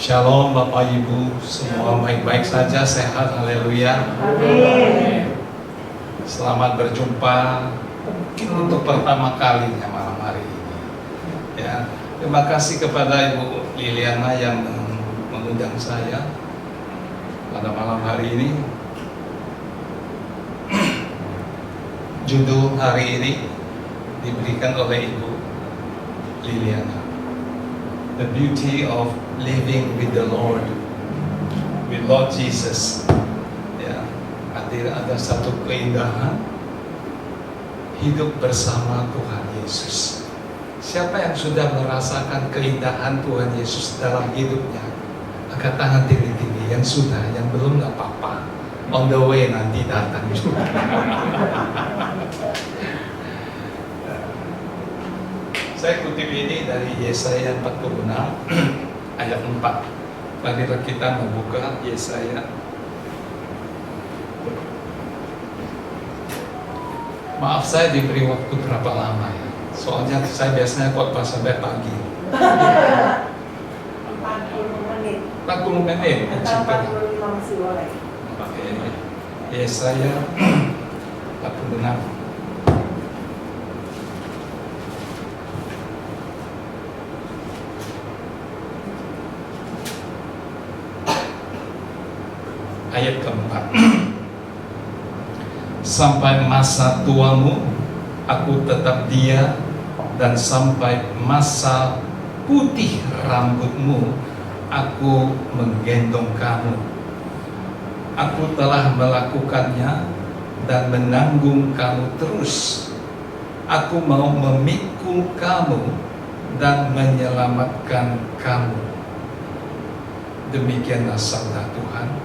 Shalom Bapak Ibu, semua baik-baik saja, sehat, haleluya. Amin. Selamat berjumpa mungkin untuk pertama kalinya malam hari ini. Ya, terima kasih kepada Ibu Liliana yang mengundang saya pada malam hari ini. Judul hari ini diberikan oleh Ibu Liliana, The Beauty of Living with the Lord, with Lord Jesus. Ya, ada satu keindahan hidup bersama Tuhan Yesus. Siapa yang sudah merasakan keindahan Tuhan Yesus dalam hidupnya? Angkat tangan tinggi-tinggi. Yang sudah, yang belum nggak apa-apa. On the way nanti datang juga. Saya kutip ini dari Yesaya 46 ayat 4. Marilah kita membuka Yesaya. Maaf saya diberi waktu berapa lama ya. Soalnya saya biasanya khotbah sampai pagi. 40 menit. 40 menit. Atau 45 masih boleh. Oke. Yesaya 46. Ayat keempat. Sampai masa tuamu aku tetap dia, dan sampai masa putih rambutmu aku menggendong kamu. Aku telah melakukannya dan menanggung kamu terus. Aku mau memikul kamu dan menyelamatkan kamu. Demikianlah sabda Tuhan.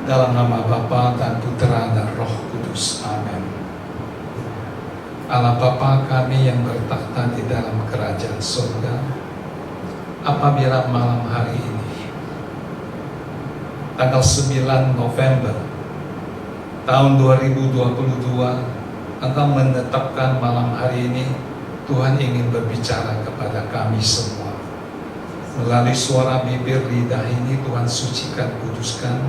Dalam nama Bapa dan Putra dan Roh Kudus. Amin. Allah Bapa kami yang bertakhta di dalam kerajaan surga, apabila malam hari ini tanggal 9 November tahun 2022 Engkau menetapkan malam hari ini, Tuhan ingin berbicara kepada kami semua. Melalui suara bibir lidah ini Tuhan sucikan, kuduskan,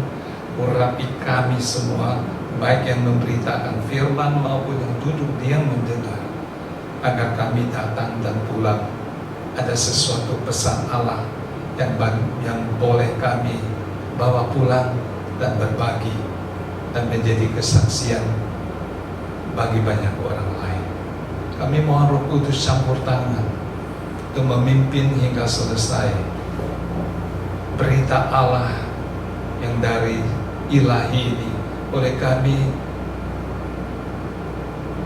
urapi kami semua, baik yang memberitakan firman maupun yang duduk diam mendengar, agar kami datang dan pulang ada sesuatu pesan Allah yang boleh kami bawa pulang dan berbagi dan menjadi kesaksian bagi banyak orang lain. Kami mohon Roh Kudus campur tangan untuk memimpin hingga selesai berita Allah yang dari ilahi ini oleh kami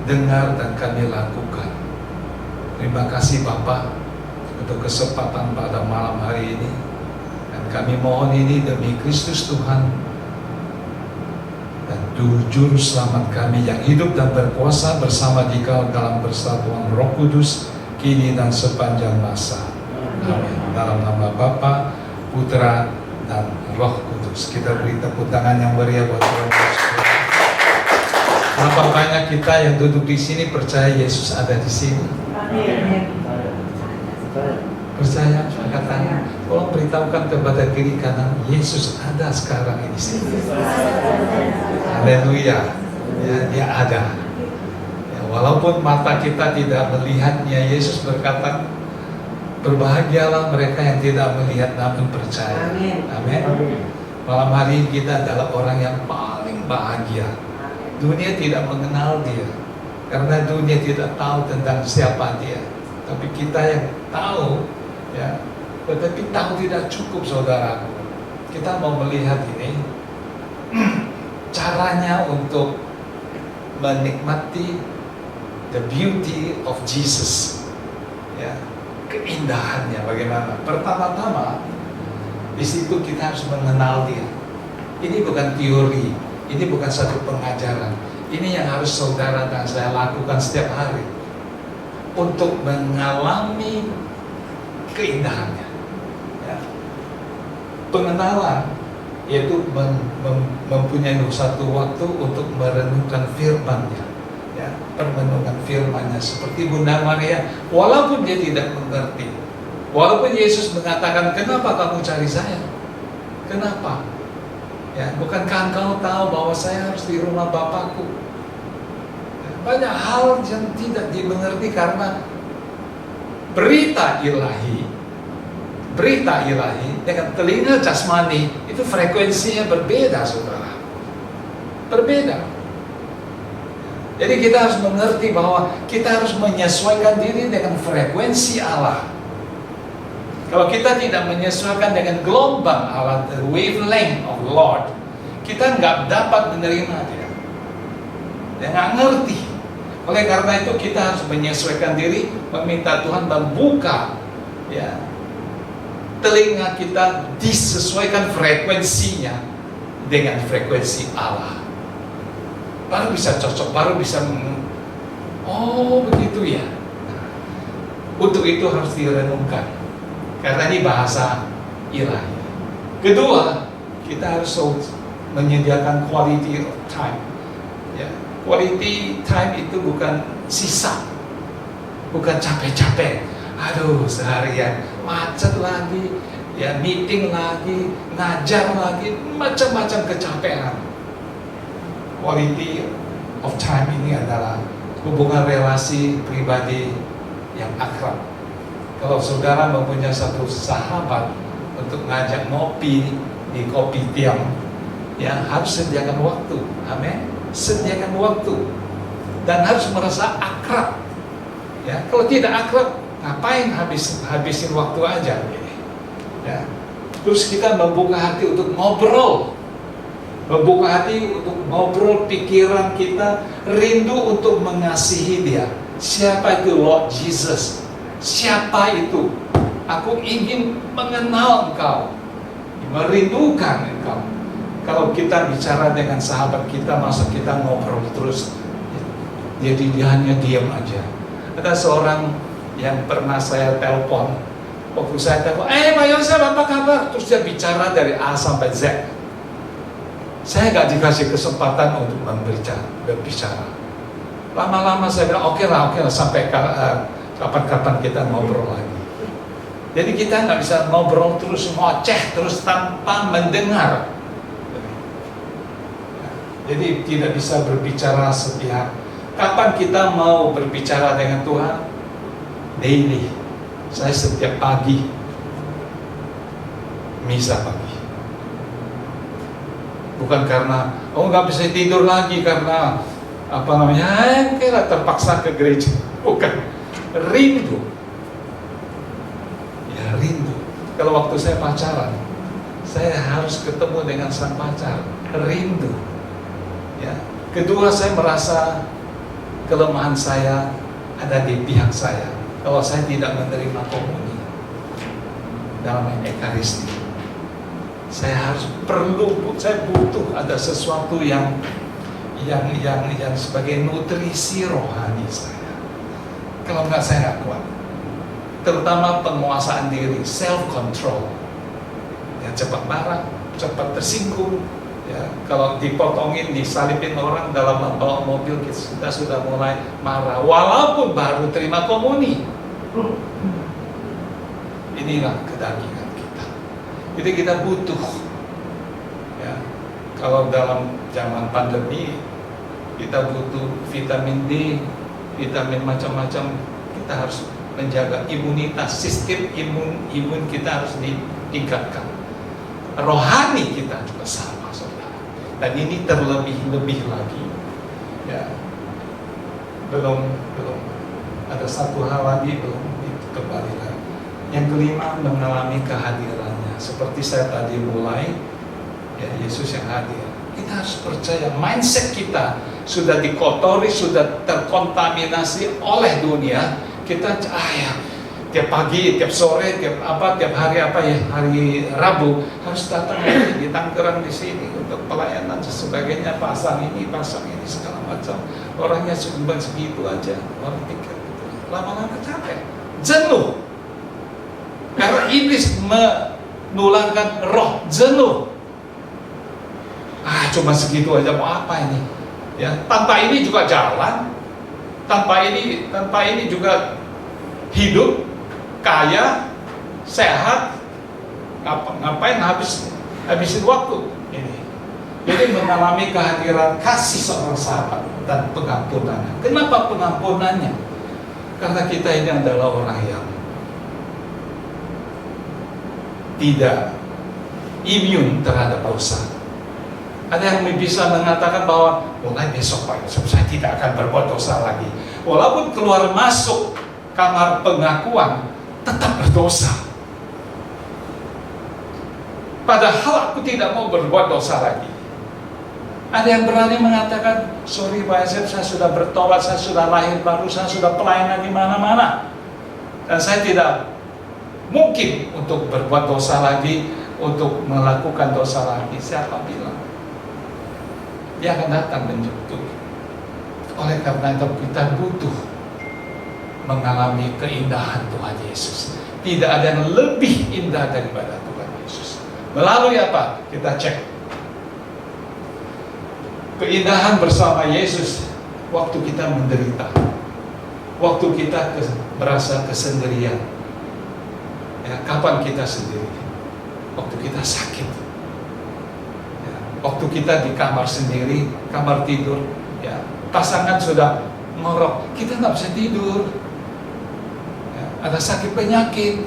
dengar dan kami lakukan. Terima kasih Bapa untuk kesempatan pada malam hari ini, dan kami mohon ini demi Kristus Tuhan dan Juru Selamat kami yang hidup dan berkuasa bersama Dikau dalam persatuan Roh Kudus kini dan sepanjang masa. Amin. Dalam nama Bapa, Putra dan Roh Kudus. Kita beri tepuk tangan yang meriah buat Tuhan Yesus. Berapa banyak kita yang duduk di sini percaya Yesus ada di sini? Amin. Percaya? Angkat tangan. Tolong beritahukan kepada kiri kanan, Yesus ada sekarang di sini. Haleluya. Ya, Dia ada. Walaupun mata kita tidak melihatnya, Yesus berkata, berbahagialah mereka yang tidak melihat namun percaya. Amin. Malam hari ini kita adalah orang yang paling bahagia. Dunia tidak mengenal Dia, karena dunia tidak tahu tentang siapa Dia. Tapi kita yang tahu, ya, tetapi tahu tidak cukup, saudaraku. Kita mau melihat ini caranya untuk menikmati the beauty of Jesus, ya, keindahannya bagaimana. Pertama-tama di situ kita harus mengenal Dia. Ini bukan teori, ini bukan satu pengajaran. Ini yang harus saudara dan saya lakukan setiap hari untuk mengalami keindahannya. Ya. Pengenalan yaitu mempunyai satu waktu untuk merenungkan firman-Nya. Ya, permenungan firman-Nya seperti Bunda Maria, walaupun dia tidak mengerti, Walaupun Yesus mengatakan, kenapa kamu cari saya? Kenapa? Ya, bukankah engkau tahu bahwa saya harus di rumah Bapakku? Banyak hal yang tidak dimengerti karena berita ilahi dengan telinga jasmani itu frekuensinya berbeda, saudara. Berbeda. Jadi kita harus mengerti bahwa kita harus menyesuaikan diri dengan frekuensi Allah. Kalau kita tidak menyesuaikan dengan gelombang Allah, the wavelength of Lord, kita nggak dapat menerima dia. Dia nggak ngerti. Oleh karena itu kita harus menyesuaikan diri, meminta Tuhan membuka ya telinga kita, disesuaikan frekuensinya dengan frekuensi Allah. Baru bisa cocok, baru bisa oh begitu ya. Untuk itu harus direnungkan, karena ini bahasa ilahi. Kedua, kita harus menyediakan quality of time. Ya, quality time itu bukan sisa, bukan capek-capek. Aduh, seharian macet lagi, ya meeting lagi, ngajar lagi, macam-macam kecapean. Quality of time ini adalah hubungan relasi pribadi yang akrab. Kalau saudara mempunyai satu sahabat untuk ngajak ngopi di kopi tiam, ya harus sediakan waktu, amin. Sediakan waktu dan harus merasa akrab. Ya, kalau tidak akrab, ngapain habisin waktu aja, gini. Ya. Terus kita membuka hati untuk ngobrol, membuka hati untuk ngobrol, pikiran kita rindu untuk mengasihi Dia. Siapa itu Lord Jesus? Siapa itu? Aku ingin mengenal Engkau, merindukan Engkau. Kalau kita bicara dengan sahabat kita, masa kita ngobrol terus, jadi dia hanya diam aja. Ada seorang yang pernah saya telepon, waktu saya telepon, Pak Yosef apa kabar? Terus dia bicara dari A sampai Z. Saya gak dikasih kesempatan untuk berbicara. Lama-lama saya bilang, oke lah, sampai kapan-kapan kita ngobrol lagi. Jadi kita nggak bisa ngobrol terus, ngoceh terus tanpa mendengar. Jadi tidak bisa berbicara sepihak. Kapan kita mau berbicara dengan Tuhan? Daily. Saya setiap pagi misa pagi. Bukan karena nggak bisa tidur lagi karena kira terpaksa ke gereja. Bukan, rindu. Ya rindu. Kalau waktu saya pacaran, saya harus ketemu dengan sang pacar. Rindu. Ya. Kedua, saya merasa kelemahan saya ada di pihak saya. Kalau saya tidak menerima komuni dalam ekaristi, saya butuh ada sesuatu yang sebagai nutrisi rohani saya. Kalau enggak, saya nggak kuat. Terutama penguasaan diri, self control. Ya, cepat marah, cepat tersinggung. Ya, kalau dipotongin, disalipin orang dalam membawa mobil, kita sudah mulai marah, walaupun baru terima komuni. Inilah kedagingan kita. Jadi kita butuh. Ya, kalau dalam zaman pandemi, kita butuh vitamin D, vitamin macam-macam. Kita harus menjaga imunitas, sistem imun kita harus ditingkatkan. Rohani kita juga sama, saudara. Dan ini terlebih-lebih lagi. Ya, belum ada satu hal lagi belum kembali lagi. Yang kelima, mengalami kehadirannya. Seperti saya tadi mulai, ya Yesus yang hadir. Kita harus percaya mindset kita sudah dikotori, sudah terkontaminasi oleh dunia. Kita tiap pagi, tiap sore, tiap hari hari Rabu harus datang lagi di Tangerang di sini untuk pelayanan dan sebagainya, pasang ini segala macam. Orangnya cuma segitu aja, orang pikir gitu. Lama-lama capek, jenuh. Karena iblis menularkan roh jenuh. Cuma segitu aja, mau apa ini? Ya, tanpa ini juga jalan, tanpa ini juga hidup, kaya, sehat, ngapain habisin waktu ini. Jadi mengalami kehadiran kasih seorang sahabat dan pengampunannya. Kenapa pengampunannya? Karena kita ini adalah orang yang tidak imun terhadap dosa. Ada yang bisa mengatakan bahwa mulai besok Pak Yusuf saya tidak akan berbuat dosa lagi. Walaupun keluar masuk kamar pengakuan tetap berdosa. Padahal aku tidak mau berbuat dosa lagi. Ada yang berani mengatakan, sorry Pak Yusuf, saya sudah bertobat, saya sudah lahir baru, saya sudah pelayanan di mana-mana, dan saya tidak mungkin untuk berbuat dosa lagi, untuk melakukan dosa lagi. Siapa bilang? Dia akan datang menjemput. Oleh karena itu kita butuh mengalami keindahan Tuhan Yesus. Tidak ada yang lebih indah daripada Tuhan Yesus. Melalui apa? Kita cek. Keindahan bersama Yesus waktu kita menderita, waktu kita merasa kesendirian. Ya, kapan kita sendiri? Waktu kita sakit. Waktu kita di kamar sendiri, kamar tidur, ya, pasangan sudah ngorok, kita nggak bisa tidur, ya, ada sakit penyakit,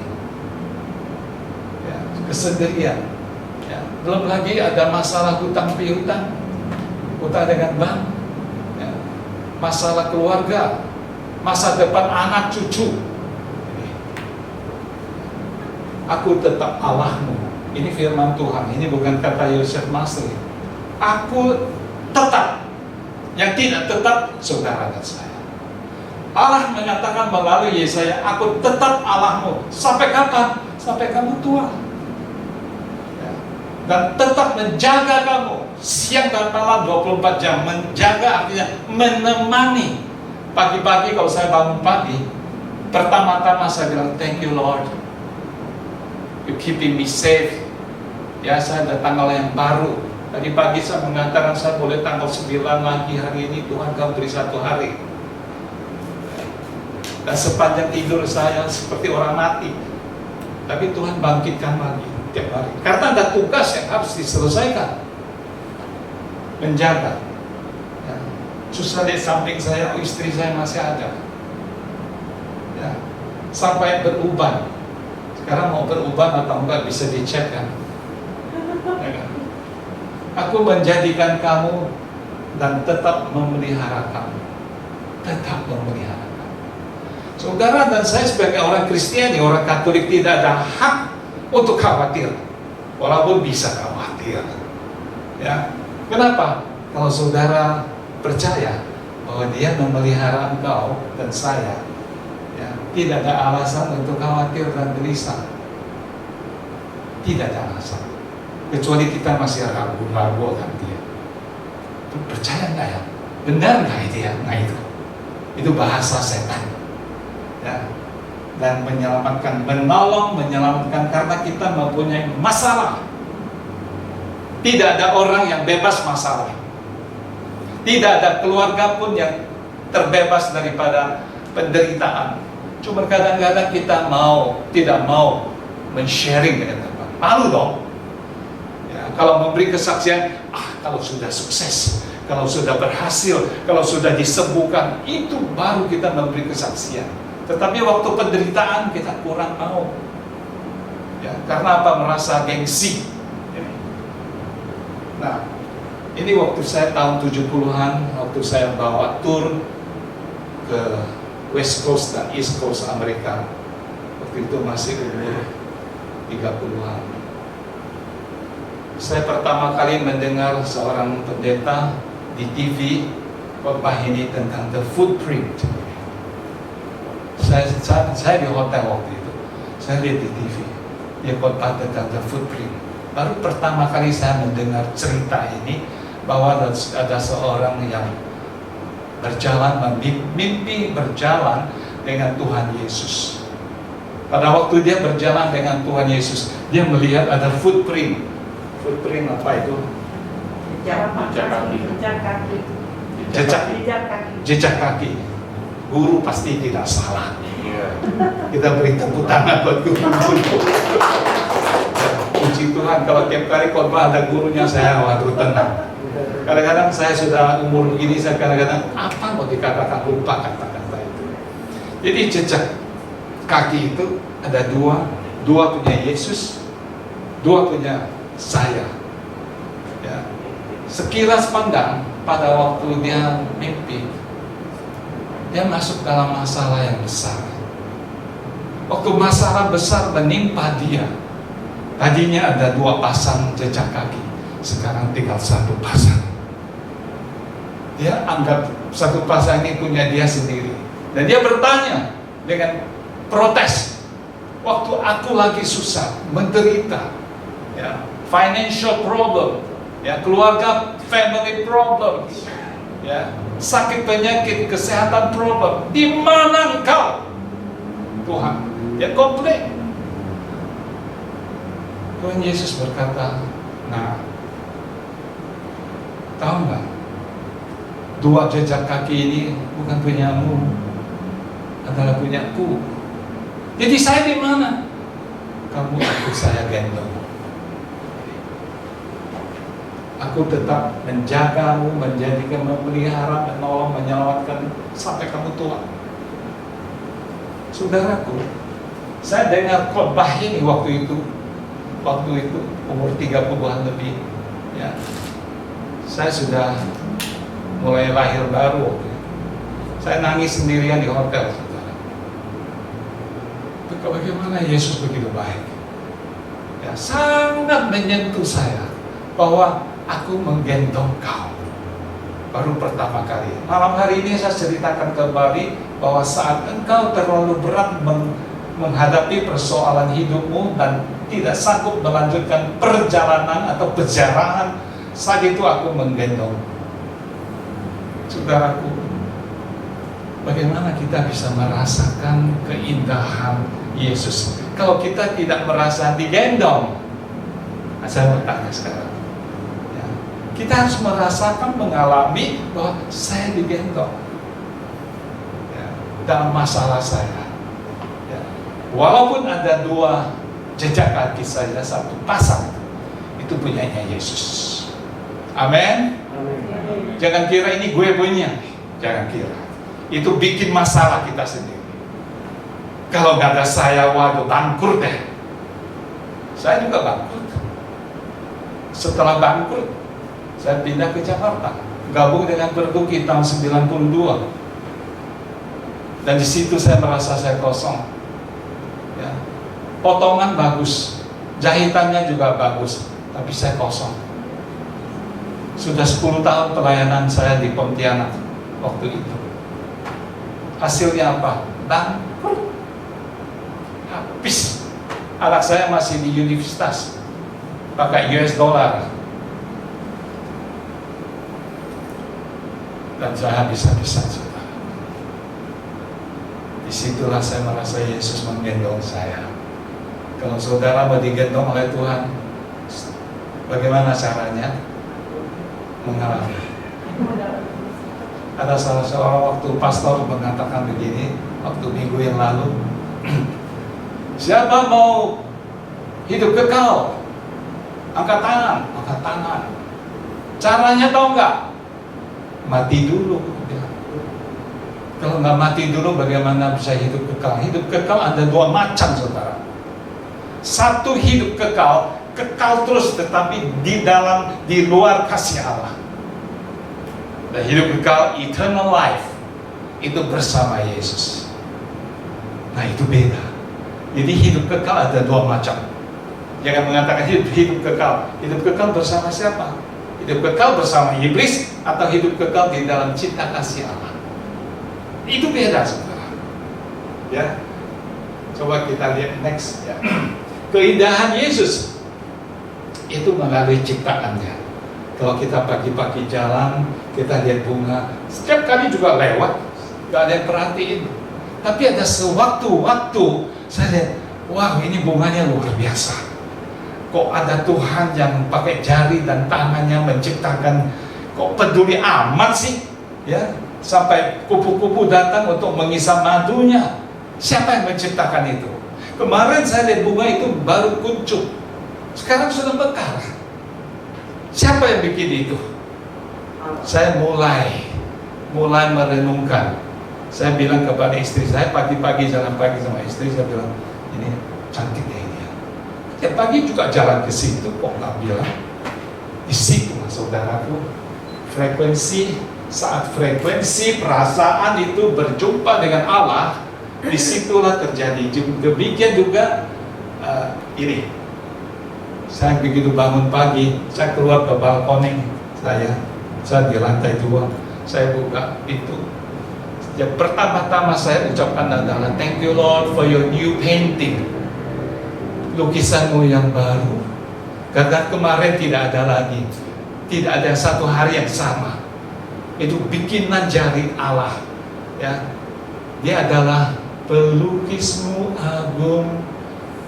ya, kesendirian, ya, belum lagi ada masalah hutang piutang, hutang dengan bank, ya, masalah keluarga, masa depan anak cucu. Aku tetap Allahmu. Ini firman Tuhan, ini bukan kata Yosef Masri. Aku tetap, yang tidak tetap saudara dan saya. Allah menyatakan melalui Yesaya, aku tetap Allahmu. Sampai kapan? Sampai kamu tua. Ya. Dan tetap menjaga kamu siang dan malam 24 jam. Menjaga artinya menemani. Pagi-pagi kalau saya bangun pagi, pertama-tama saya bilang, thank you Lord, you keeping me safe. Ya, saya ada tanggal yang baru. Tadi pagi saya mengatakan saya boleh tanggal 9 lagi hari ini, Tuhan kau beri 1 hari. Dan sepanjang tidur saya seperti orang mati, tapi Tuhan bangkitkan lagi tiap hari. Karena ada tugas yang harus diselesaikan. Menjaga. Ya. Susah di samping saya, istri saya masih ada. Ya. Sampai beruban. Sekarang mau beruban atau enggak bisa dicek kan? Aku menjadikan kamu dan tetap memelihara kamu. Tetap memelihara kamu. Saudara dan saya sebagai orang Kristiani, orang Katolik tidak ada hak untuk khawatir. Walaupun bisa khawatir. Ya. Kenapa? Kalau saudara percaya bahwa dia memelihara engkau dan saya, ya, tidak ada alasan untuk khawatir dan gelisah. Tidak ada alasan. Kecuali kita masih ragu-ragu akan dia. Percaya nggak ya? Benar nggak itu ya? Nah itu bahasa setan. Ya. Dan menyelamatkan, menolong, menyelamatkan karena kita mempunyai masalah. Tidak ada orang yang bebas masalah. Tidak ada keluarga pun yang terbebas daripada penderitaan. Cuma kadang-kadang kita tidak mau men-sharing dengan teman. Malu dong. Kalau memberi kesaksian, kalau sudah sukses, kalau sudah berhasil, kalau sudah disembuhkan, itu baru kita memberi kesaksian. Tetapi waktu penderitaan kita kurang mau. Ya, karena apa? Merasa gengsi. Nah, ini waktu saya tahun 70-an, waktu saya bawa tur ke West Coast dan East Coast Amerika. Waktu itu masih umur 30-an. Saya pertama kali mendengar seorang pendeta di TV khotbah ini tentang the footprint. Saya di hotel waktu itu, saya lihat di TV dia khotbah tentang the footprint. Baru pertama kali saya mendengar cerita ini bahwa ada seorang yang berjalan, mimpi berjalan dengan Tuhan Yesus. Pada waktu dia berjalan dengan Tuhan Yesus, dia melihat ada footprint. Footprint apa itu? Jejak kaki. Jejak kaki. guru pasti tidak salah. Kita beri tepuk tangan buat guru-guru. Puji Tuhan, kalau tiap kali khotbah ada gurunya, saya waduh tenang. Kadang-kadang saya sudah umur begini, saya kadang-kadang apa mau dikatakan, lupa kata-kata itu. Jadi jejak kaki itu ada dua punya Yesus, dua punya saya. Ya. Sekilas pandang pada waktu dia mimpi, dia masuk dalam masalah yang besar. Waktu masalah besar menimpa dia, tadinya ada 2 pasang jejak kaki, sekarang tinggal 1 pasang. Dia anggap 1 pasang ini punya dia sendiri. Dan dia bertanya dengan protes, waktu aku lagi susah, menderita, ya, financial problem, ya, keluarga, family problem, ya, sakit penyakit, kesehatan problem, di mana engkau, Tuhan? Dia komplain. Tuhan Yesus berkata, nah, tahu nggak? 2 jejak kaki ini bukan punyamu, adalah punyaku. Jadi saya di mana? Kamu ikut saya gendong. Aku tetap menjagamu, menjadikan, memelihara, menolong, menyelamatkan sampai kamu tua. Saudaraku, saya dengar khotbah ini waktu itu umur 30-an lebih, ya. Saya sudah mulai lahir baru waktu itu. Saya nangis sendirian di hotel, saudara. Bagaimana Yesus begitu baik, ya, sangat menyentuh saya bahwa aku menggendong kau. Baru pertama kali. Malam hari ini saya ceritakan kembali bahwa saat engkau terlalu berat menghadapi persoalan hidupmu dan tidak sanggup melanjutkan perjalanan atau perjalanan, saat itu aku menggendong. Saudaraku, bagaimana kita bisa merasakan keindahan Yesus kalau kita tidak merasa digendong? Nah, saya bertanya sekarang, ya, kita harus merasakan, mengalami bahwa saya digendong, ya, dalam masalah saya, ya. Walaupun ada 2 jejak kaki saya, 1 pasang, itu punyanya Yesus. Amin. Jangan kira ini gue punya, jangan kira. Itu bikin masalah kita sendiri. Kalau nggak ada saya, waduh, bangkrut deh. Saya juga bangkrut. Setelah bangkrut, saya pindah ke Jakarta, gabung dengan Perduki tahun 92. Dan di situ saya merasa saya kosong. Ya. Potongan bagus, jahitannya juga bagus, tapi saya kosong. Sudah 10 tahun pelayanan saya di Pontianak waktu itu. Hasilnya apa? Bangkrut. Habis. Anak saya masih di universitas, pakai US dollar. Dan saya habis-habisan, saudara. Disitulah saya merasa Yesus menggendong saya. Kalau saudara mau digendong oleh Tuhan, bagaimana caranya? Mengalami. Ada salah seorang waktu pastor mengatakan begini, waktu minggu yang lalu, siapa mau hidup kekal? Angkat tangan, angkat tangan. Caranya tahu nggak? Mati dulu. Kalau nggak mati dulu, bagaimana bisa hidup kekal? Hidup kekal ada 2 macam, saudara. Satu, hidup kekal terus, tetapi di luar kasih Allah. Dan hidup kekal, eternal life, itu bersama Yesus. Nah, itu beda. Jadi hidup kekal ada 2 macam. Jangan mengatakan hidup kekal. Hidup kekal bersama siapa? Hidup kekal bersama iblis, atau hidup kekal di dalam cinta kasih Allah. Itu beda, saudara. Ya, coba kita lihat next, ya. Keindahan Yesus itu melalui ciptaannya. Kalau kita pagi-pagi jalan, kita lihat bunga, setiap kali juga lewat, gak ada yang perhatiin. Tapi ada sewaktu-waktu saya lihat, wah, ini bunganya luar biasa. Kok ada Tuhan yang pakai jari dan tangannya menciptakan, kok peduli amat sih? Ya, sampai kupu-kupu datang untuk mengisap madunya. Siapa yang menciptakan itu? Kemarin saya lihat bunga itu baru kuncup, sekarang sudah mekar. Siapa yang bikin itu? Saya mulai merenungkan. Saya bilang kepada istri saya, pagi-pagi jalan pagi sama istri, saya bilang, ini cantik ya ini. Ya pagi juga jalan ke situ, kok nggak bilang? Di situ, saudaraku, saat frekuensi perasaan itu berjumpa dengan Allah, disitulah terjadi. Demikian juga ini. Saya begitu bangun pagi, saya keluar ke balkoni saya di lantai 2, saya buka pintu. Yang pertama-tama saya ucapkan adalah thank you Lord for your new painting, lukisanmu yang baru. Karena kemarin tidak ada lagi, tidak ada satu hari yang sama. Itu bikinan jari Allah, ya. Dia adalah pelukismu agung,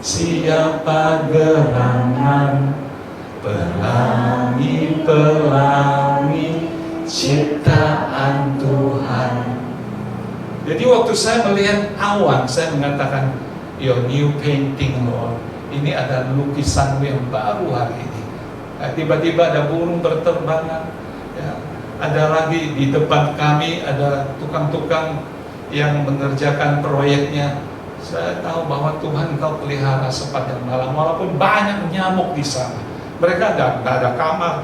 siapa gerangan, pelangi-pelangi ciptaan Tuhan. Jadi waktu saya melihat awan, saya mengatakan, your new painting Lord, ini ada lukisanmu yang baru hari ini. Tiba-tiba ada burung berterbangan, ya. Ada lagi di depan kami ada tukang-tukang yang mengerjakan proyeknya. Saya tahu bahwa Tuhan Engkau pelihara sepanjang malam, walaupun banyak nyamuk di sana. Mereka nggak ada kamar,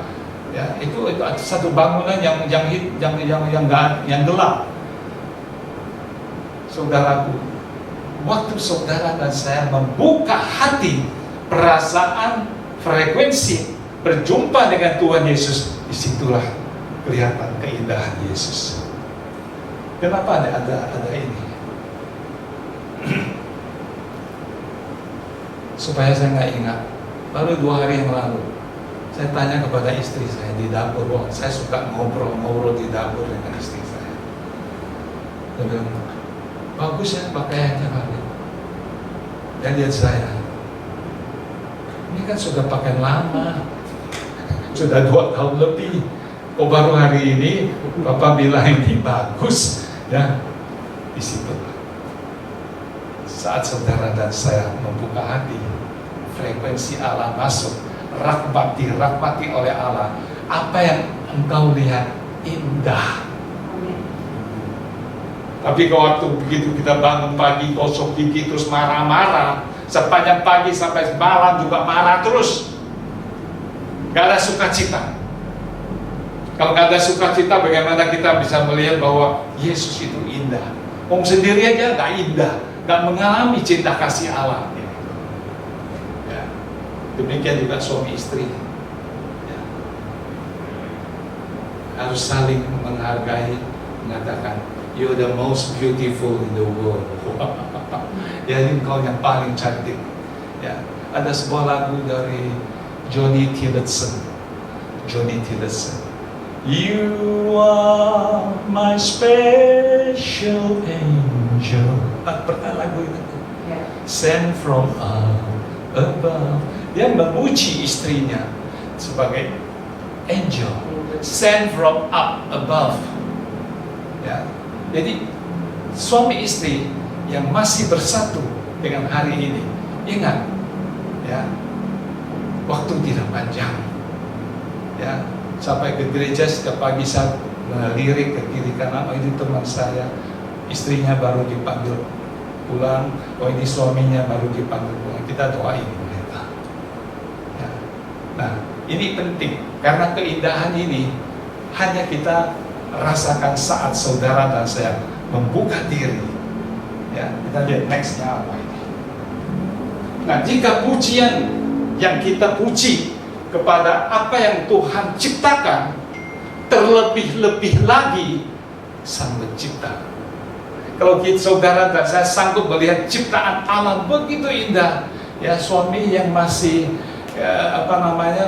ya. Itu satu bangunan yang gelap. Saudaraku, waktu saudara dan saya membuka hati, perasaan, frekuensi, berjumpa dengan Tuhan Yesus, disitulah kelihatan keindahan Yesus. Kenapa ada ini? Supaya saya nggak ingat. Baru 2 hari yang lalu, saya tanya kepada istri saya di dapur. Saya suka ngobrol di dapur dengan istri saya. Dia bilang, bagus ya pakaiannya kali. Dan lihat saya, ini kan sudah pakai lama, sudah 2 tahun lebih. Kok baru hari ini Bapak bilang ini bagus, ya. Di situ saat saudara dan saya membuka hati, frekuensi Allah masuk, rahmati oleh Allah. Apa yang engkau lihat indah. Tapi kalau waktu begitu kita bangun pagi, gosok gigi terus marah-marah, sepanjang pagi sampai malam juga marah terus, gak ada sukacita. Kalau gak ada sukacita, bagaimana kita bisa melihat bahwa Yesus itu indah? Om sendiri aja gak indah, gak mengalami cinta kasih Allah. Ya. Demikian juga suami istri, ya. Harus saling menghargai, mengatakan, you're the most beautiful in the world. Jadi engkau yang paling cantik. Ya. Ada sebuah lagu dari Johnny Tillotson. You are my special angel. Pernah lagu itu? Sent from above. Dia memuji istrinya sebagai angel, sent from up above. Ya. Jadi suami istri yang masih bersatu dengan hari ini, ingat, ya, waktu tidak panjang, ya. Sampai ke gereja setiap pagi saya melirik ke kiri kanan, oh ini teman saya, istrinya baru dipanggil pulang, oh ini suaminya baru dipanggil pulang. Kita doain mereka. Ya. Nah, ini penting karena keindahan ini hanya kita rasakan saat saudara dan saya membuka diri. Ya, kita lihat nextnya apa ini. Nah, jika pujian yang kita puji kepada apa yang Tuhan ciptakan, terlebih-lebih lagi Sang Pencipta. Kalau kita saudara dan saya sanggup melihat ciptaan Allah begitu indah, ya, suami yang masih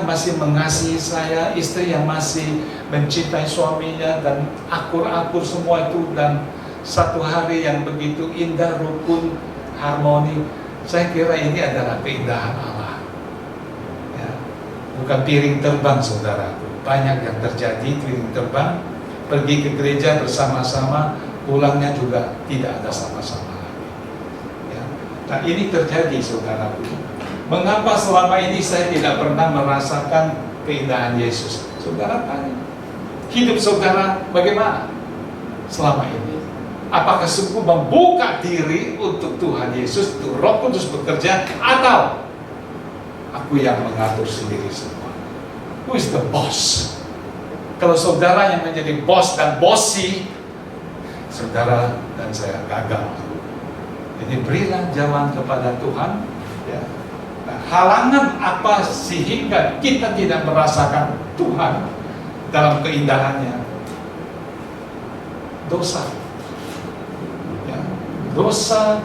masih mengasihi saya, istri yang masih mencintai suaminya dan akur-akur semua itu, dan satu hari yang begitu indah, rukun, harmoni. Saya kira ini adalah keindahan Allah. Ya. Bukan piring terbang, saudaraku. Banyak yang terjadi piring terbang pergi ke gereja bersama-sama, pulangnya juga tidak ada sama-sama lagi. Ya. Nah ini terjadi saudaraku. Mengapa selama ini saya tidak pernah merasakan keindahan Yesus? Saudara tanya, hidup saudara bagaimana selama ini? Apakah sungguh membuka diri untuk Tuhan Yesus, untuk Roh Kudus bekerja, atau aku yang mengatur sendiri semua? Who is the boss? Kalau saudara yang menjadi bos dan bossy, saudara dan saya gagal. Jadi berilah jalan kepada Tuhan. Ya. Nah, halangan apa sehingga kita tidak merasakan Tuhan dalam keindahannya? Dosa. Ya. Dosa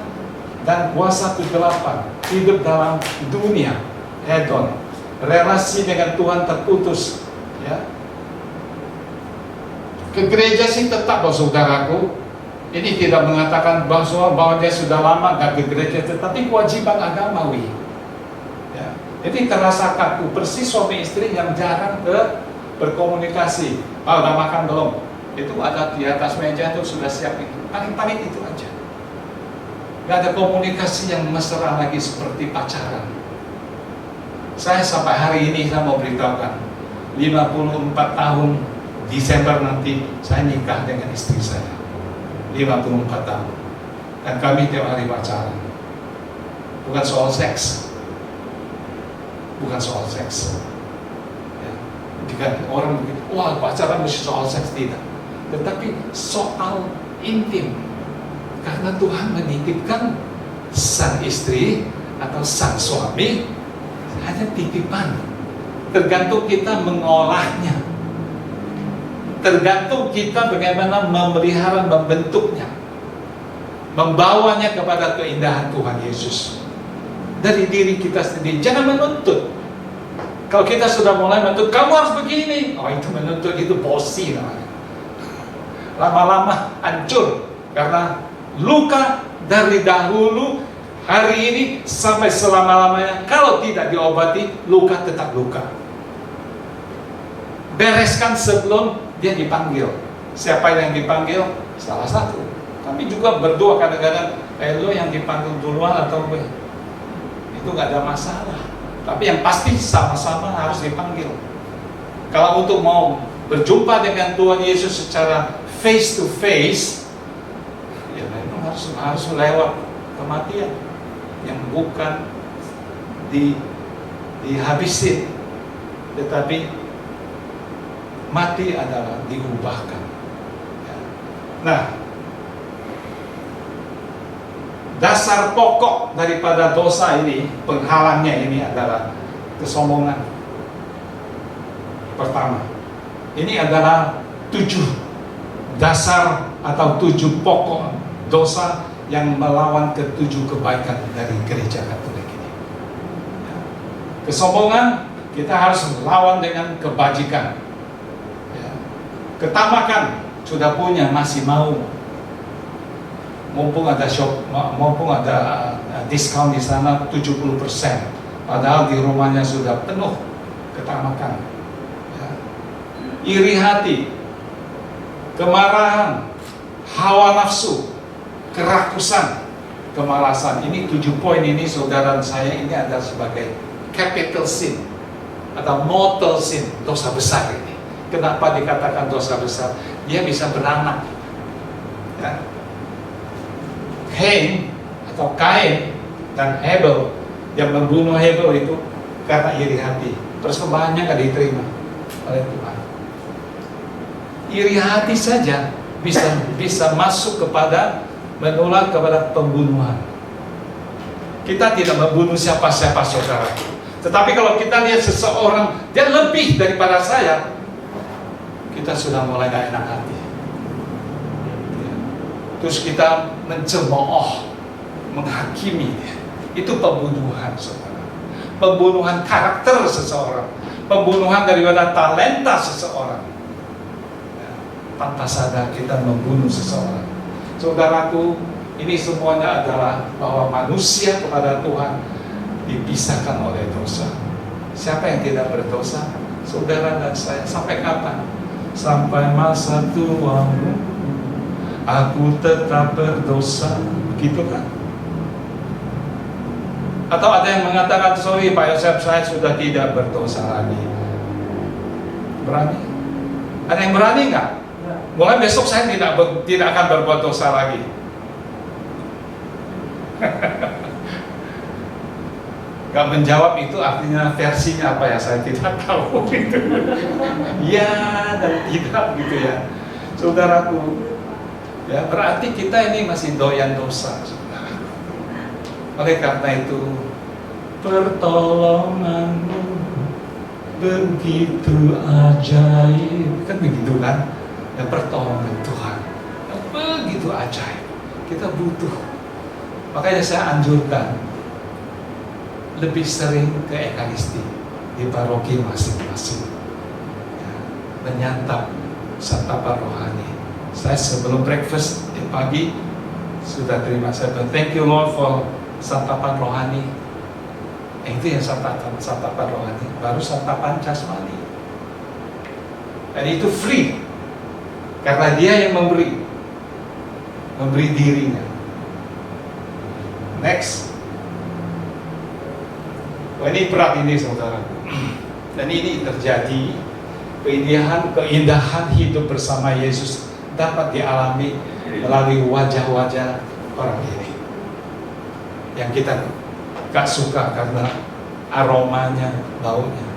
dan kuasa kegelapan, hidup dalam dunia hedon, relasi dengan Tuhan terputus. Ya. Ke gereja sih tetap saudaraku. Ini tidak mengatakan bahwa dia sudah lama gak ke gereja, tetapi kewajiban agamawi. Ya. Jadi terasa kaku, persis suami istri yang jarang berkomunikasi. Udah makan belum? Itu ada di atas meja itu sudah siap itu. Paling-paling itu aja. Gak ada komunikasi yang mesra lagi seperti pacaran. Saya sampai hari ini saya mau beritahukan, 54 tahun Desember nanti saya nikah dengan istri saya, 54 tahun, dan kami tiap hari pacaran. Bukan soal seks, bukan soal seks. Ya. Jika orang begitu, wah pacaran mesti soal seks, tidak. Tetapi soal intim, karena Tuhan menitipkan sang istri atau sang suami hanya titipan, tergantung kita mengolahnya. Tergantung kita bagaimana memelihara, membentuknya, membawanya kepada keindahan Tuhan Yesus dari diri kita sendiri. Jangan menuntut. Kalau kita sudah mulai menuntut, kamu harus begini, oh itu menuntut, itu bosi namanya. Lama-lama hancur karena luka dari dahulu, hari ini sampai selama-lamanya. Kalau tidak diobati, luka tetap luka. Bereskan sebelum dia dipanggil. Siapa yang dipanggil? Salah satu. Kami juga berdoa kadang-kadang, lo yang dipanggil duluan atau gue? Itu gak ada masalah. Tapi yang pasti sama-sama harus dipanggil. Kalau untuk mau berjumpa dengan Tuhan Yesus secara face to face, ya memang harus lewat kematian yang bukan dihabisin, tetapi mati adalah diubahkan. Nah, dasar pokok daripada dosa ini, penghalangnya ini adalah kesombongan. Pertama, ini adalah 7 dasar atau 7 pokok dosa yang melawan ke-7 kebaikan dari gereja Katolik ini. Kesombongan kita harus melawan dengan kebajikan. Ketamakan sudah punya, masih mau, mumpung ada diskon di sana 70%, padahal di rumahnya sudah penuh. Ketamakan, ya. Iri hati, kemarahan, hawa nafsu, kerakusan, kemalasan. Ini 7 poin ini, saudara saya, ini adalah sebagai capital sin atau mortal sin, dosa besar ini. Kenapa dikatakan dosa besar? Dia bisa beranak. Ya. Kain dan Hebel, yang membunuh Hebel itu karena iri hati. Persembahannya nggak diterima oleh Tuhan. Iri hati saja bisa masuk kepada, menular kepada pembunuhan. Kita tidak membunuh siapa-siapa, saudara. Tetapi kalau kita lihat seseorang dia lebih daripada saya, kita sudah mulai gak enak hati. Terus kita mencemooh, menghakimi dia. Itu pembunuhan, saudara. Pembunuhan karakter seseorang, pembunuhan daripada talenta seseorang. Tanpa sadar kita membunuh seseorang. Saudaraku, ini semuanya adalah bahwa manusia kepada Tuhan dipisahkan oleh dosa. Siapa yang tidak berdosa? Saudara dan saya. Sampai kapan? sampai masa tuamu, aku tetap berdosa. Gitu kan? Atau ada yang mengatakan, sorry Pak Yosef, saya sudah tidak berdosa lagi. Berani? Ada yang berani nggak? Mulai besok saya tidak akan berbuat dosa lagi. Gak menjawab itu artinya versinya apa ya, saya tidak tahu gitu. Ya dan tidak gitu ya, saudaraku. Ya berarti kita ini masih doyan dosa, saudara. Oleh karena itu, pertolonganmu begitu ajaib, kan begitu kan? Ya pertolongan Tuhan yang begitu ajaib, kita butuh. Makanya saya anjurkan lebih sering ke ekaristi di paroki masing-masing, ya, menyantap santapan rohani. Saya sebelum breakfast di pagi sudah terima, saya bilang thank you Lord for santapan rohani. Itu yang santapan rohani, baru santapan jasmani. Dan itu free karena Dia yang memberi dirinya. Next. Wah, ini berat ini saudaraku. Dan ini terjadi, keindahan hidup bersama Yesus dapat dialami melalui wajah-wajah orang ini yang kita gak suka karena aromanya, baunya.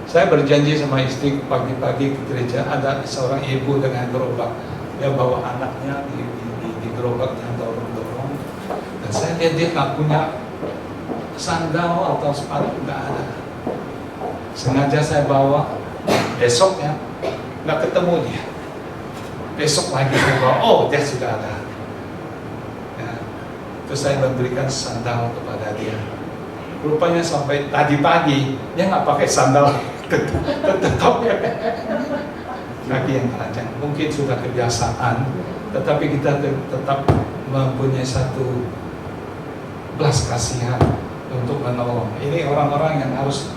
Saya berjanji sama istri pagi-pagi ke gereja, ada seorang ibu dengan gerobak, dia bawa anaknya di gerobaknya dorong-dorong, dan saya lihat dia gak punya sandal atau sepatu, nggak ada. Sengaja saya bawa, besoknya nggak ketemu dia. Besok lagi saya bawa, oh dia sudah ada. Ya. Terus saya memberikan sandal kepada dia. Rupanya sampai tadi pagi dia nggak pakai sandal, tetap kaki yang panjang. Mungkin sudah kebiasaan, tetapi kita tetap mempunyai satu belas kasihan untuk menolong. Ini orang-orang yang harus,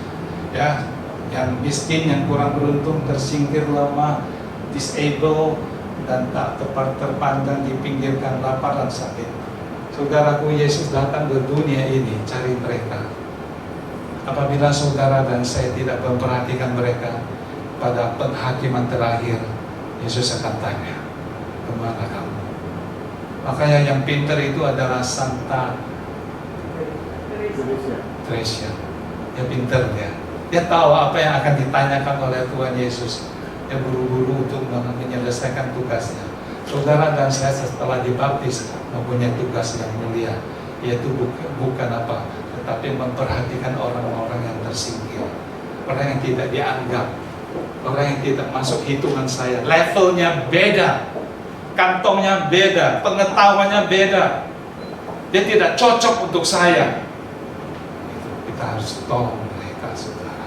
ya, yang miskin, yang kurang beruntung, tersingkir lemah, disable, dan tak tepat terpandang, dipinggirkan, lapar dan sakit. Saudaraku, Yesus datang ke dunia ini cari mereka. Apabila saudara dan saya tidak memperhatikan mereka, pada penghakiman terakhir Yesus akan tanya, kemana kamu? Makanya yang pintar itu adalah Santa Teresia. Dia pintar dia. Dia tahu apa yang akan ditanyakan oleh Tuhan Yesus. Dia buru-buru untuk menyelesaikan tugasnya. Saudara dan saya setelah dibaptis mempunyai tugas yang mulia, yaitu bukan apa, tetapi memperhatikan orang-orang yang tersingkir, orang yang tidak dianggap, orang yang tidak masuk hitungan saya. Levelnya beda, kantongnya beda, pengetahuannya beda. Dia tidak cocok untuk saya. Kita harus tolong mereka, saudara.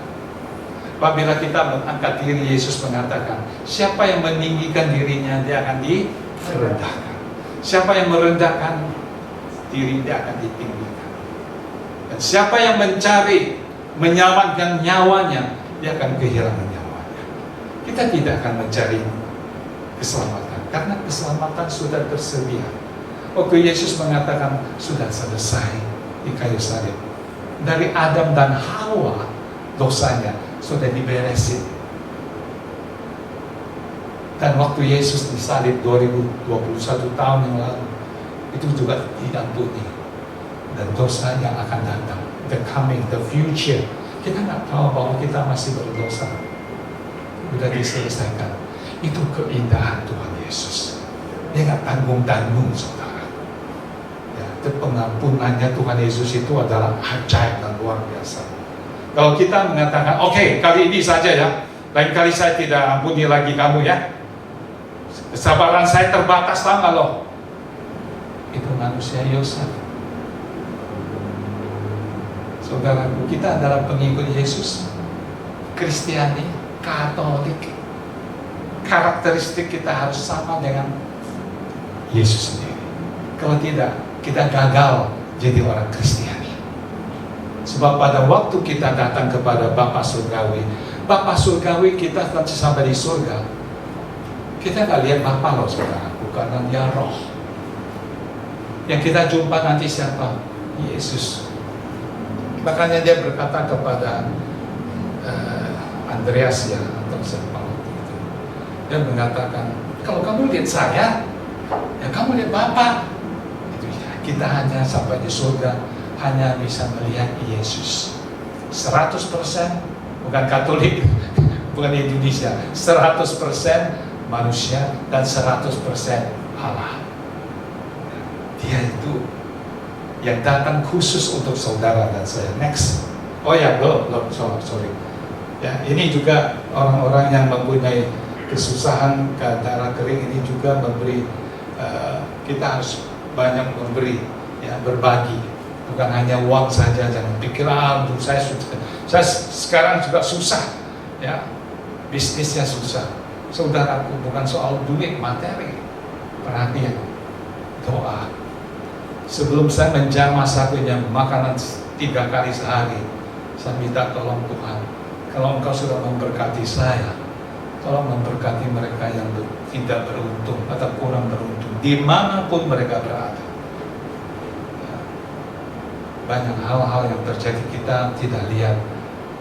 Apabila kita mengangkat diri, Yesus mengatakan, siapa yang meninggikan dirinya, dia akan direndahkan. Siapa yang merendahkan diri, dia akan ditinggikan. Dan siapa yang mencari, menyelamatkan nyawanya, dia akan kehilangan nyawanya. Kita tidak akan mencari keselamatan, karena keselamatan sudah tersedia. Waktu Yesus mengatakan, sudah selesai di kayu salib. Dari Adam dan Hawa, dosanya sudah diberesin. Dan waktu Yesus disalib 2021 tahun yang lalu, itu juga diampuni. Dan dosa yang akan datang, the coming, the future, kita nggak tahu bahwa kita masih berdosa. Sudah diselesaikan. Itu keindahan Tuhan Yesus. Dia nggak tanggung-tanggung, saudara. Pengampunannya Tuhan Yesus itu adalah ajaib dan luar biasa. Kalau kita mengatakan, oke, kali ini saja ya, lain kali saya tidak ampuni lagi kamu ya, kesabaran saya terbatas lama loh. Itu manusia Yosef. Saudaraku, kita adalah pengikut Yesus, Kristiani, Katolik. Karakteristik kita harus sama dengan Yesus sendiri. Kalau tidak, kita gagal jadi orang Kristiani. Sebab pada waktu kita datang kepada Bapa Surgawi, Bapa surgawi kita nanti sampai di surga, kita nggak lihat Bapa loh saudara, karena Dia Roh. Yang kita jumpa nanti siapa? Yesus. Makanya Dia berkata kepada Andreas ya, atau siapa waktu itu, Dia mengatakan, kalau kamu lihat saya, ya kamu lihat Bapa. Itu ya, kita hanya sampai di surga hanya bisa melihat Yesus. 100% bukan Katolik, bukan Indonesia, 100% manusia dan 100% Allah. Dia itu yang datang khusus untuk saudara dan saya. Next. Oh ya, belum, sorry. Ya, ini juga orang-orang yang mempunyai kesusahan darah kering ini juga memberi. Kita harus banyak memberi, ya, berbagi. Bukan hanya uang saja, jangan pikir saya sekarang juga susah, ya, bisnisnya susah. Saudaraku, bukan soal duit materi, perhatian, doa. Sebelum saya menjamah satunya makanan 3 kali sehari, saya minta tolong Tuhan, kalau Engkau sudah memberkati saya, tolong memberkati mereka yang tidak beruntung atau kurang beruntung, dimanapun mereka berada. Banyak hal-hal yang terjadi kita tidak lihat,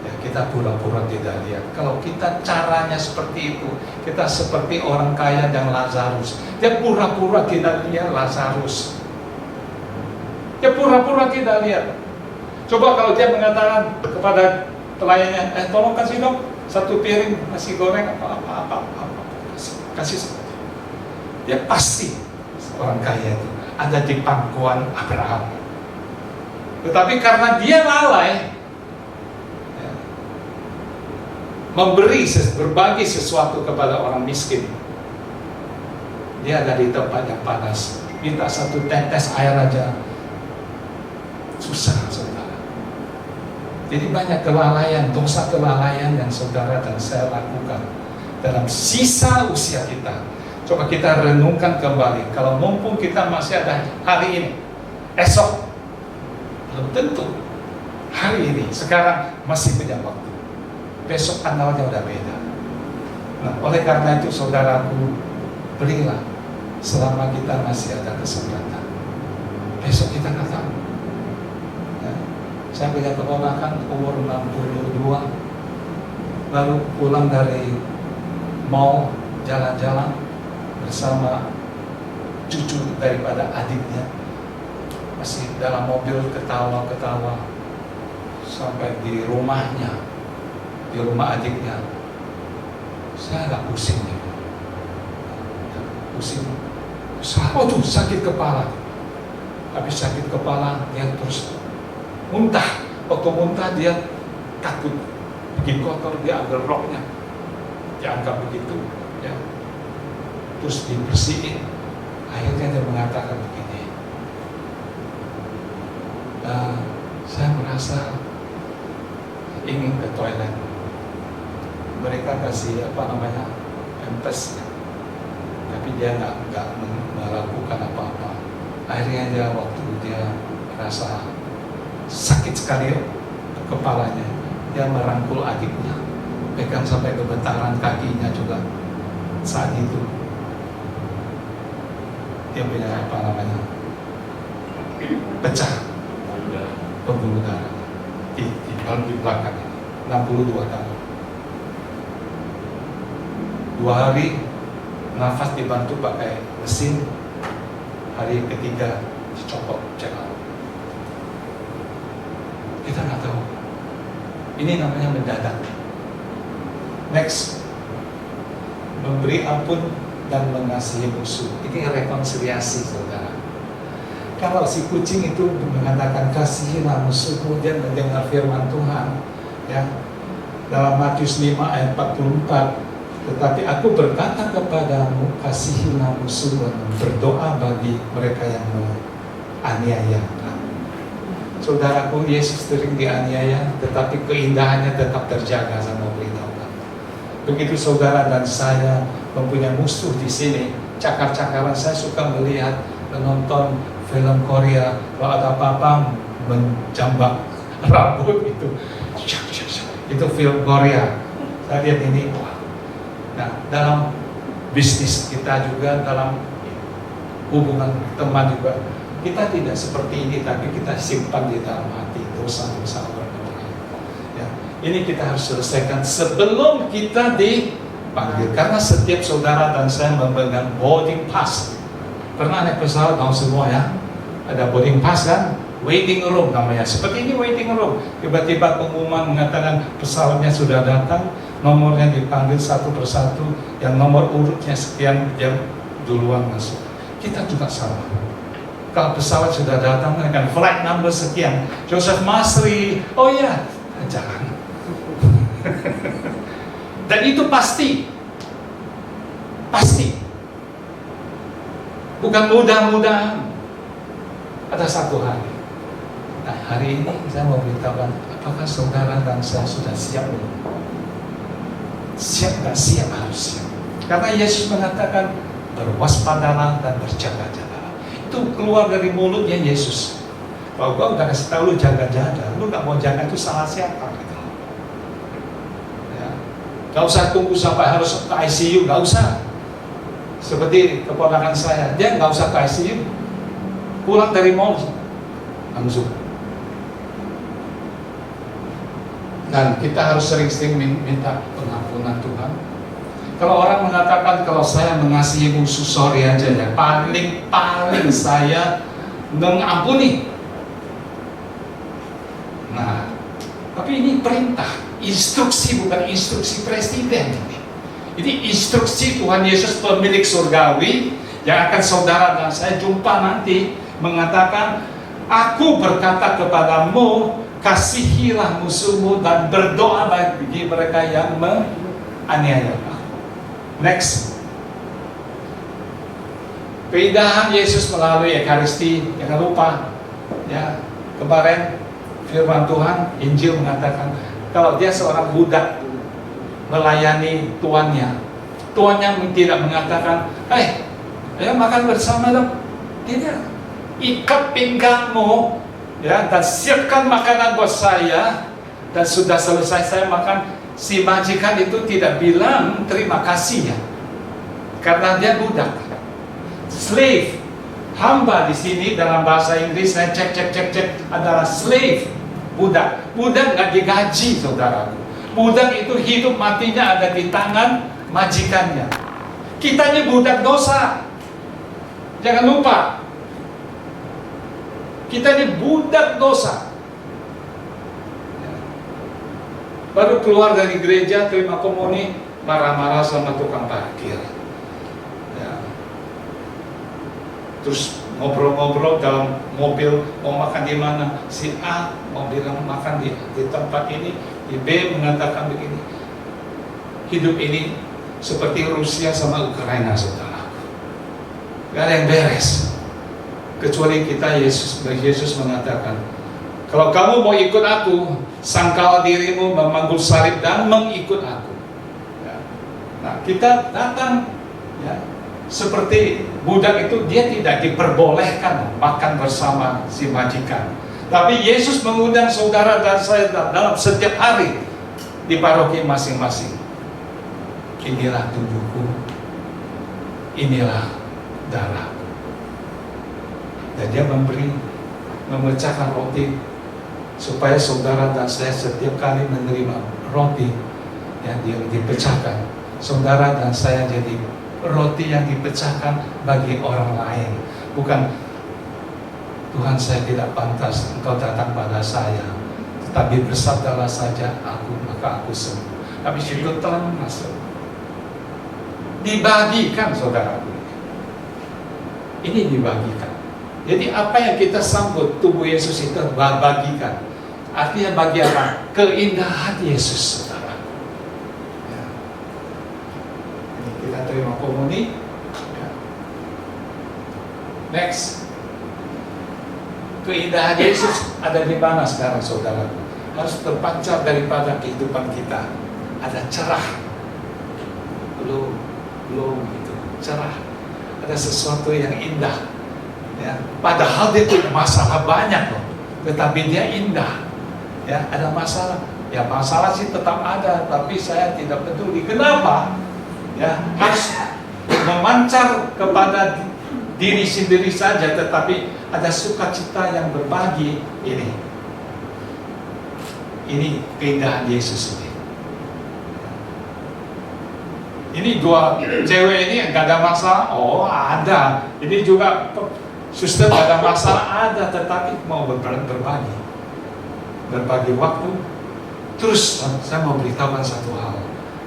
ya, kita pura-pura tidak lihat. Kalau kita caranya seperti itu, kita seperti orang kaya dan Lazarus. Dia pura-pura tidak lihat Lazarus. Dia pura-pura tidak lihat. Coba kalau dia mengatakan kepada pelayannya, tolong kasih dong 1 piring nasi goreng apa, kasih. Dia pasti orang kaya itu ada di pangkuan Abraham. Tetapi karena dia lalai, ya, berbagi sesuatu kepada orang miskin, dia ada di tempat yang panas, minta 1 tetes air aja, susah saudara. Jadi banyak kelalaian, dosa kelalaian yang saudara dan saya lakukan dalam sisa usia kita. Coba kita renungkan kembali, kalau mumpung kita masih ada hari ini, esok belum tentu, hari ini, sekarang masih punya waktu, besok tanggalnya udah beda. Nah, oleh karena itu saudaraku, berilah selama kita masih ada kesempatan. Besok kita nggak tahu. Ya, saya punya keponakan umur 62, lalu pulang dari mall jalan-jalan bersama cucu daripada adiknya, masih dalam mobil ketawa-ketawa sampai di rumahnya, di rumah adiknya. Saya agak pusing ya, pusing. Tuh sakit kepala. Habis sakit kepala dia terus muntah. Waktu muntah dia takut bikin kotor, dia ambil roknya, dianggap begitu, ya. Terus dibersihin. Akhirnya dia mengatakan begini. Saya merasa ingin ke toilet. Mereka kasih pempes, tapi dia nggak melakukan apa-apa. Akhirnya dia waktu dia merasa sakit sekali kepalanya, dia merangkul adiknya, pegang sampai kebentaran kakinya juga. Saat itu dia punya pecah pembuluh darah di belakang ini, 62 tahun. 2 hari nafas dibantu pakai mesin, hari ketiga dicopot jalan. Kita nggak tahu. Ini namanya mendadak. Next, memberi ampun dan mengasihi musuh. Ini rekonsiliasi, saudara. Kalau si kucing itu mengatakan kasihilah musuhmu, dia mendengar firman Tuhan, ya, dalam Matius 5 ayat 44, tetapi aku berkata kepadamu, kasihilah musuhmu, berdoa bagi mereka yang menganiaya kamu. Saudaraku, Yesus sering dianiaya, tetapi keindahannya tetap terjaga, sama beritahukan. Begitu saudara dan saya mempunyai musuh di sini, cakar-cakaran. Saya suka melihat, menonton film Korea, kalau ada apa-apa menjambak rambut itu film Korea. Saya lihat ini, wah. Nah, dalam bisnis kita juga, dalam hubungan teman juga, kita tidak seperti ini, tapi kita simpan di dalam hati dosa-dosa orang lain. Ya, ini kita harus selesaikan sebelum kita dipanggil. Karena setiap saudara dan saya memegang boarding pass. Pernah naik pesawat, tahu semua ya? Ada boarding pass kan? Waiting room namanya. Seperti ini waiting room. Tiba-tiba pengumuman mengatakan pesawatnya sudah datang, nomornya dipanggil satu persatu, yang nomor urutnya sekian jam duluan masuk. Kita juga sama. Kalau pesawat sudah datang, kan flight number sekian, Joseph Masri, oh ya, jangan. Dan itu pasti, bukan mudah-mudahan. Ada satu hari. Nah, hari ini saya mau beritahukan, apakah saudara dan saya sudah siap belum? Siap nggak siap? Harus siap. Karena Yesus mengatakan berwaspadalah dan berjaga-jaga. Itu keluar dari mulutnya Yesus. Kalau gua udah kasih tahu lu jaga-jaga, lu nggak mau jaga itu salah siapa? Gitu. Ya. Gak usah tunggu sampai harus ke ICU, gak usah. Seperti keponakan saya, dia nggak usah ke ICU, pulang dari mall langsung. Dan kita harus sering-sering minta pengampunan Tuhan. Kalau orang mengatakan kalau saya mengasihi musuh, sorry aja ya, paling saya mengampuni. Nah, tapi ini perintah, instruksi, bukan instruksi presiden ini. Ini instruksi Tuhan Yesus, pemilik surgawi, yang akan saudara dan saya jumpa nanti, mengatakan, aku berkata kepadamu, kasihilah musuhmu dan berdoa bagi mereka yang menganiaya. Next, keindahan Yesus melalui Ekaristi. Jangan lupa, ya, kemarin firman Tuhan, Injil mengatakan kalau dia seorang budak melayani tuannya tidak mengatakan, ayo makan bersama dong. Tidak, ikat pinggangmu, ya, dan siapkan makanan buat saya, dan sudah selesai saya makan. Si majikan itu tidak bilang terima kasih ya, karena dia budak. Slave, hamba di sini dalam bahasa Inggris saya cek adalah slave, budak. Budak nggak digaji, saudaraku. Budak itu hidup matinya ada di tangan majikannya. Kita ini budak dosa. Jangan lupa, kita ini budak dosa. Baru keluar dari gereja, terima komuni, marah-marah sama tukang parkir. Ya. Terus ngobrol-ngobrol dalam mobil, mau makan di mana? Si A mau bilang makan di tempat ini, di B mengatakan begini. Hidup ini seperti Rusia sama Ukraina, saudara. Gak ada yang beres. Kecuali kita, Yesus mengatakan, kalau kamu mau ikut aku, sangkal dirimu, memanggul salib dan mengikut aku. Ya. Nah, kita datang, ya, seperti budak itu, dia tidak diperbolehkan makan bersama si majikan. Tapi Yesus mengundang saudara dan saya dalam setiap hari di paroki masing-masing. Inilah tubuhku, inilah darahku. Dan dia memecahkan roti, supaya saudara dan saya setiap kali menerima roti yang dipecahkan, saudara dan saya jadi roti yang dipecahkan bagi orang lain. Bukan, Tuhan, saya tidak pantas engkau datang pada saya, tetapi bersabdalah saja aku, maka aku sembuh. Tapi syukur telah masuk. Dibagikan, saudaraku. Ini dibagikan. Jadi apa yang kita sambut tubuh Yesus itu bagikan. Artinya bagi apa? Keindahan Yesus, saudara. Ya. Ini kita terima komuni. Ya. Next, keindahan Yesus ada di mana sekarang, saudara? Harus terpancar daripada kehidupan kita. Ada cerah, belum gitu, cerah. Ada sesuatu yang indah. Ya, padahal dia punya masalah banyak loh, tetapi dia indah. Ya, ada masalah, Ya masalah sih tetap ada, tapi saya tidak peduli. Kenapa? Ya harus memancar kepada diri sendiri saja, tetapi ada sukacita yang berbagi. Ini keindahan Yesus ini. Ini dua cewek ini nggak ada masalah. Oh ada. Ini juga suster nggak ada masalah, ada, tetapi mau berbagi waktu. Terus saya mau beritahukan satu hal.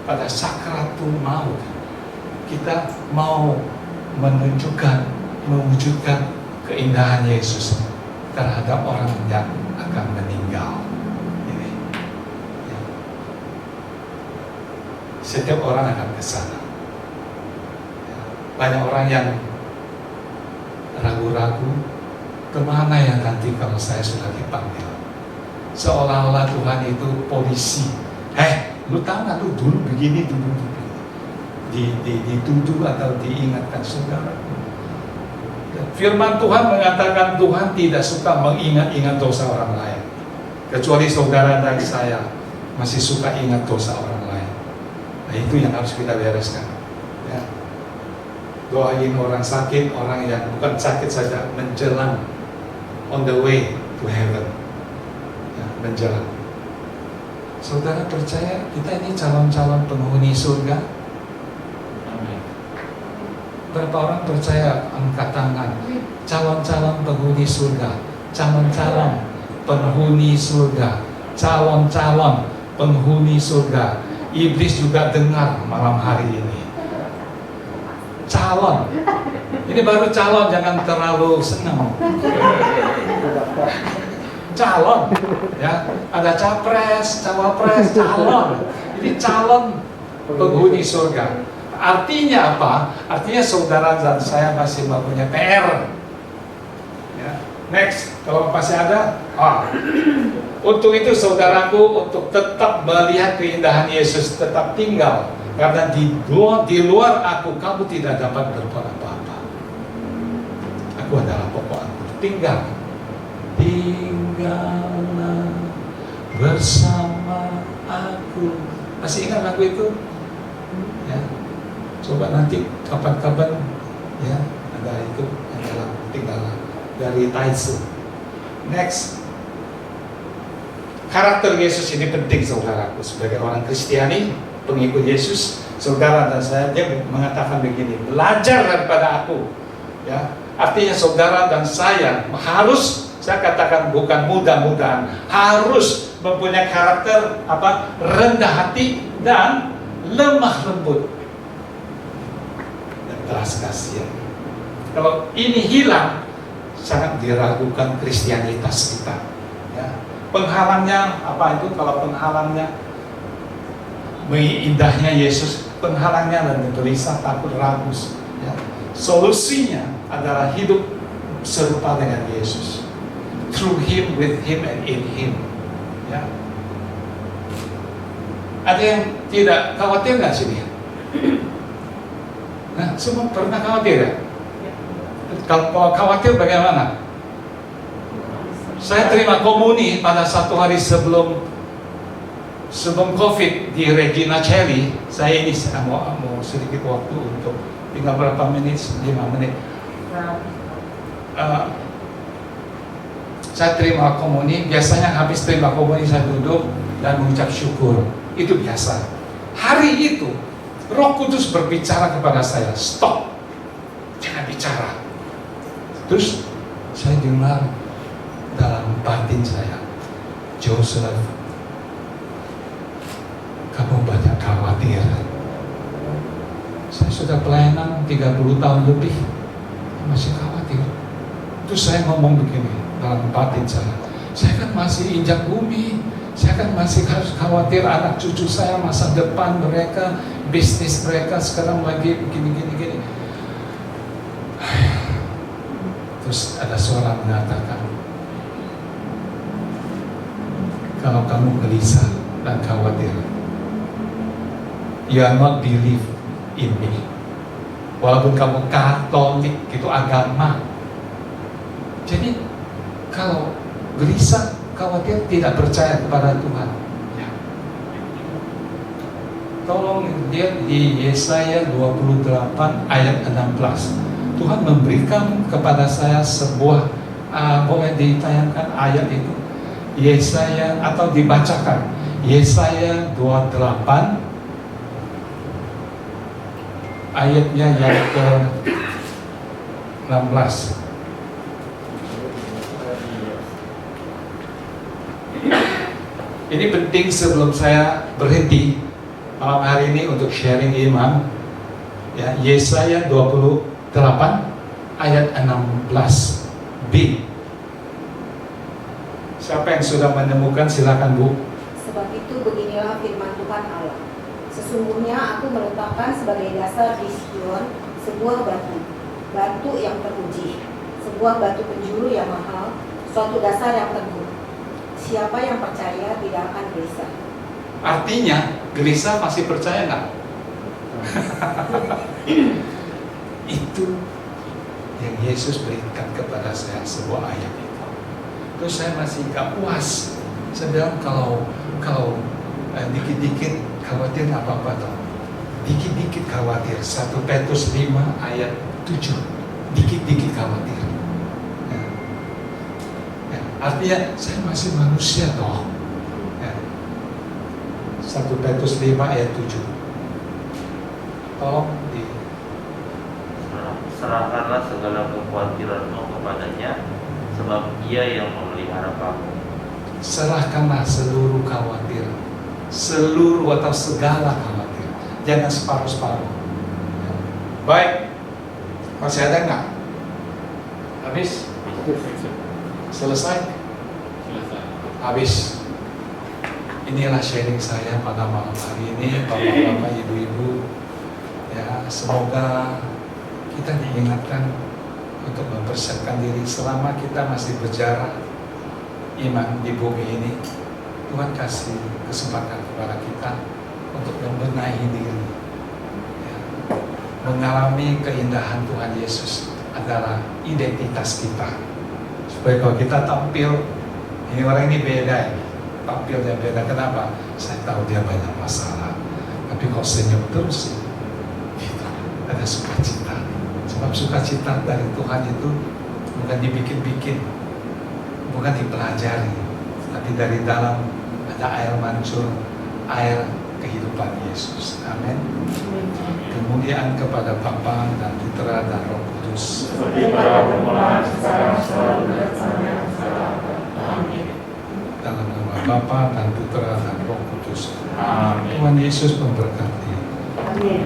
Pada sakaratul maut kita mau mewujudkan keindahan Yesus terhadap orang yang akan meninggal. Ini. Ya. Setiap orang akan ke sana. Ya. Banyak orang yang ragu-ragu, kemana ya nanti kalau saya sudah dipanggil? Seolah-olah Tuhan itu polisi. Lu tahu nggak lu dulu begini, dulu dituduh atau diingatkan saudara. Firman Tuhan mengatakan Tuhan tidak suka mengingat-ingat dosa orang lain, kecuali saudara dan saya masih suka ingat dosa orang lain. Nah itu yang harus kita bereskan. Ya. Doain orang sakit, orang yang bukan sakit saja, menjelang on the way to heaven. Ya, menjelang. Saudara percaya kita ini calon-calon penghuni surga? Amin. Berapa orang percaya? Angkat tangan. Calon-calon penghuni surga, calon-calon penghuni surga, calon-calon penghuni surga. Iblis juga dengar malam hari ini. Calon. Ini baru calon, jangan terlalu senang. Calon, ya, ada capres, cawapres, calon. Ini calon penghuni surga. Artinya apa? Artinya saudara dan saya masih mempunyai PR. Ya. Next, kalau masih ada, untuk itu saudaraku, untuk tetap melihat keindahan Yesus, tetap tinggal. Karena di luar aku, kamu tidak dapat berbuat apa-apa. Aku adalah pokok aku. Tinggallah bersama aku. Masih ingat lagu itu? Ya. Coba nanti kapan-kapan ya ada itu adalah tinggallah dari Taizé. Next, karakter Yesus ini penting saudaraku sebagai orang Kristiani, pengikut Yesus. Saudara dan saya, dia mengatakan begini, belajar daripada aku. Ya, artinya saudara dan saya harus, saya katakan bukan mudah-mudahan, harus mempunyai karakter apa? Rendah hati dan lemah lembut dan belas kasihan. Kalau ini hilang, sangat diragukan kristianitas kita. Ya. Penghalangnya apa itu? Kalau penghalangnya indahnya Yesus, penghalangnya dan gelisah, takut, ragu. Ya. Solusinya adalah hidup serupa dengan Yesus. Through Him, with Him, and in Him. Ya. Ada yang tidak khawatir nggak sini? Nah, semua pernah khawatir ya? Kalau khawatir bagaimana? Saya terima komuni pada satu hari sebelum COVID di Regina Coeli. Saya ini mau sedikit waktu untuk tinggal berapa menit, 5 menit. Saya terima komuni. Biasanya habis terima komuni saya duduk dan mengucap syukur. Itu biasa. Hari itu Roh Kudus berbicara kepada saya, stop, jangan bicara. Terus saya dengar dalam batin saya, Joseph, kamu banyak khawatir. Saya sudah pelayanan 30 tahun lebih, masih khawatir. Terus saya ngomong begini dalam batin saya kan masih injak bumi, saya kan masih harus khawatir anak cucu saya, masa depan mereka, bisnis mereka sekarang lagi gini. Terus ada suara mengatakan, kalau kamu gelisah dan khawatir, you are not believe in me. Walaupun kamu Katolik, itu agama. Jadi kalau gelisah, khawatir, tidak percaya kepada Tuhan, ya, Tolong lihat di Yesaya 28 ayat 16. Tuhan memberikan kepada saya sebuah, boleh ditayangkan ayat itu, Yesaya, atau dibacakan Yesaya 28 ayatnya yang ke 16. Ini penting sebelum saya berhenti malam hari ini untuk sharing iman. Ya, Yesaya 28 ayat 16b. Siapa yang sudah menemukan, silakan Bu. Sebab itu beginilah firman Tuhan Allah. Sesungguhnya aku meletakkan sebagai dasar di Sion sebuah batu, batu yang teruji, sebuah batu penjuru yang mahal, suatu dasar yang teguh. Siapa yang percaya tidak akan gelisah. Artinya, gelisah masih percaya nggak? Itu yang Yesus berikan kepada saya, sebuah ayat itu. Terus saya masih nggak puas. Saya bilang kalau dikit-dikit khawatir nggak apa-apa toh. Dikit-dikit khawatir. 1 Petrus 5 ayat 7. Dikit-dikit khawatir. Artinya saya masih manusia toh. 1 Petrus 5 ayat 7. Tolong di serahkanlah segala kekhawatiranmu kepadanya, sebab Ia yang memelihara kamu. serahkanlah seluruh khawatir, seluruh atau segala khawatir. Jangan separuh-separuh. Baik, masih ada nggak? Habis? Selesai? Habis. Inilah sharing saya pada malam hari ini, Bapak-bapak, Ibu-ibu. Ya, semoga kita diingatkan untuk mempersiapkan diri selama kita masih berjarak iman di bumi ini. Tuhan kasih kesempatan kepada kita untuk membenahi diri, ya, mengalami keindahan Tuhan Yesus adalah identitas kita. Supaya kalau kita tampil, ini orang ini beda ini, tampilnya beda. Kenapa? Saya tahu dia banyak masalah, tapi kalau senyum terus, gitu, ada sukacita. Sebab sukacita dari Tuhan itu bukan dibikin-bikin, bukan dipelajari, tapi dari dalam ada air mancur, air kehidupan Yesus. Amin. Kemuliaan kepada Bapa dan Putra dan Roh Kudus. Seperti pada permulaan, sekarang, selalu, dan selamanya. Amin. Dalam nama Bapa dan Putra dan Roh Kudus. Amin. Tuhan Yesus memberkati. Amin.